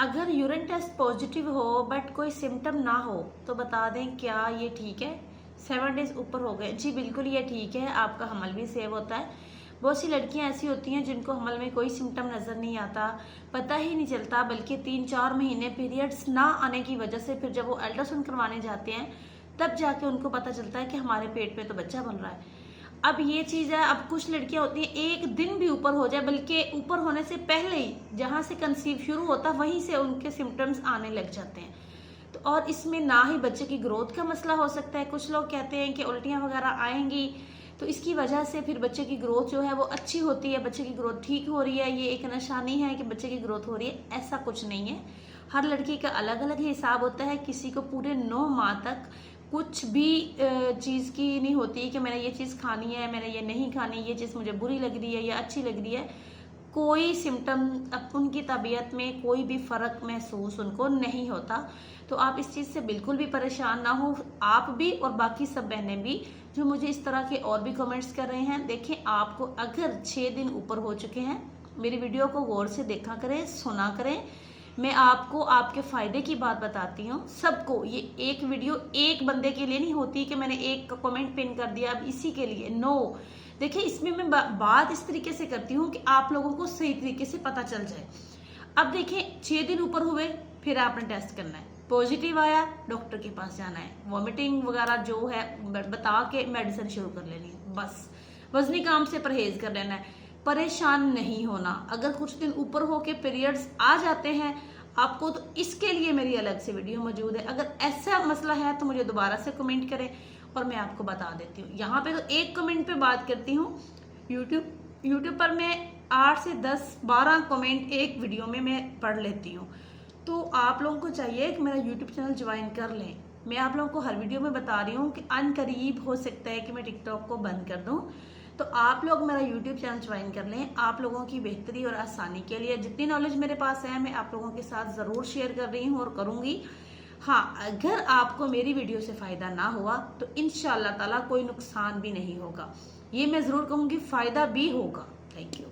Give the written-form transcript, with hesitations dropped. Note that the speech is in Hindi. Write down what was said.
अगर यूरिन टेस्ट पॉजिटिव हो बट कोई सिम्टम ना हो तो बता दें क्या ये ठीक है? 7 डेज ऊपर हो गए, जी बिल्कुल ये ठीक है, आपका हमल भी सेव होता है। बहुत सी लड़कियां ऐसी होती हैं जिनको हमल में कोई सिम्टम नज़र नहीं आता, पता ही नहीं चलता, बल्कि 3-4 महीने पीरियड्स ना आने की वजह से फिर जब वो अल्ट्रासाउंड करवाने जाते हैं तब जाके उनको पता चलता है कि हमारे पेट में तो बच्चा बन रहा है। अब ये चीज़ है, अब कुछ लड़कियां होती हैं एक दिन भी ऊपर हो जाए, बल्कि ऊपर होने से पहले ही जहाँ से कंसीव शुरू होता वहीं से उनके सिम्टम्स आने लग जाते हैं। तो और इसमें ना ही बच्चे की ग्रोथ का मसला हो सकता है, कुछ लोग कहते हैं कि उल्टियाँ वगैरह आएंगी तो इसकी वजह से फिर बच्चे की ग्रोथ जो है वो अच्छी होती है, बच्चे की ग्रोथ ठीक हो रही है, ये एक निशानी है कि बच्चे की ग्रोथ हो रही है। ऐसा कुछ नहीं है, हर लड़की का अलग अलग हिसाब होता है। किसी को पूरे 9 माह तक कुछ भी चीज़ की नहीं होती कि मैंने ये चीज़ खानी है, मैंने ये नहीं खानी, ये चीज़ मुझे बुरी लग रही है या अच्छी लग रही है। कोई सिम्टम अब उनकी तबीयत में कोई भी फ़र्क महसूस उनको नहीं होता। तो आप इस चीज़ से बिल्कुल भी परेशान ना हो, आप भी और बाकी सब बहनें भी जो मुझे इस तरह के और भी कमेंट्स कर रहे हैं। देखें, आपको अगर 6 दिन ऊपर हो चुके हैं, मेरी वीडियो को गौर से देखा करें, सुना करें। मैं आपको आपके फ़ायदे की बात बताती हूँ सबको। ये एक वीडियो एक बंदे के लिए नहीं होती कि मैंने एक कमेंट पिन कर दिया अब इसी के लिए, नो। देखिए, इसमें मैं बात इस तरीके से करती हूँ कि आप लोगों को सही तरीके से पता चल जाए। अब देखें, 6 दिन ऊपर हुए फिर आपने टेस्ट करना है, पॉजिटिव आया डॉक्टर के पास जाना है, वॉमिटिंग वगैरह जो है बता के मेडिसिन शुरू कर लेनी है, बस वजनी काम से परहेज कर लेना है, परेशान नहीं होना। अगर कुछ दिन ऊपर हो के पीरियड्स आ जाते हैं आपको तो इसके लिए मेरी अलग से वीडियो मौजूद है। अगर ऐसा मसला है तो मुझे दोबारा से कमेंट करें और मैं आपको बता देती हूँ। यहाँ पे तो एक कमेंट पे बात करती हूँ, यूट्यूब पर मैं 8 से 10-12 कमेंट एक वीडियो में मैं पढ़ लेती हूँ। तो आप लोगों को चाहिए कि मेरा यूट्यूब चैनल ज्वाइन कर लें। मैं आप लोगों को हर वीडियो में बता रही हूँ कि अनकरीब हो सकता है कि मैं टिकटॉक को बंद कर दूँ, तो आप लोग मेरा यूट्यूब चैनल ज्वाइन कर लें। आप लोगों की बेहतरी और आसानी के लिए जितनी नॉलेज मेरे पास है मैं आप लोगों के साथ ज़रूर शेयर कर रही हूँ और करूँगी। हाँ, अगर आपको मेरी वीडियो से फ़ायदा ना हुआ तो इंशाअल्लाह ताला कोई नुकसान भी नहीं होगा, ये मैं ज़रूर कहूँगी, फ़ायदा भी होगा। Thank you.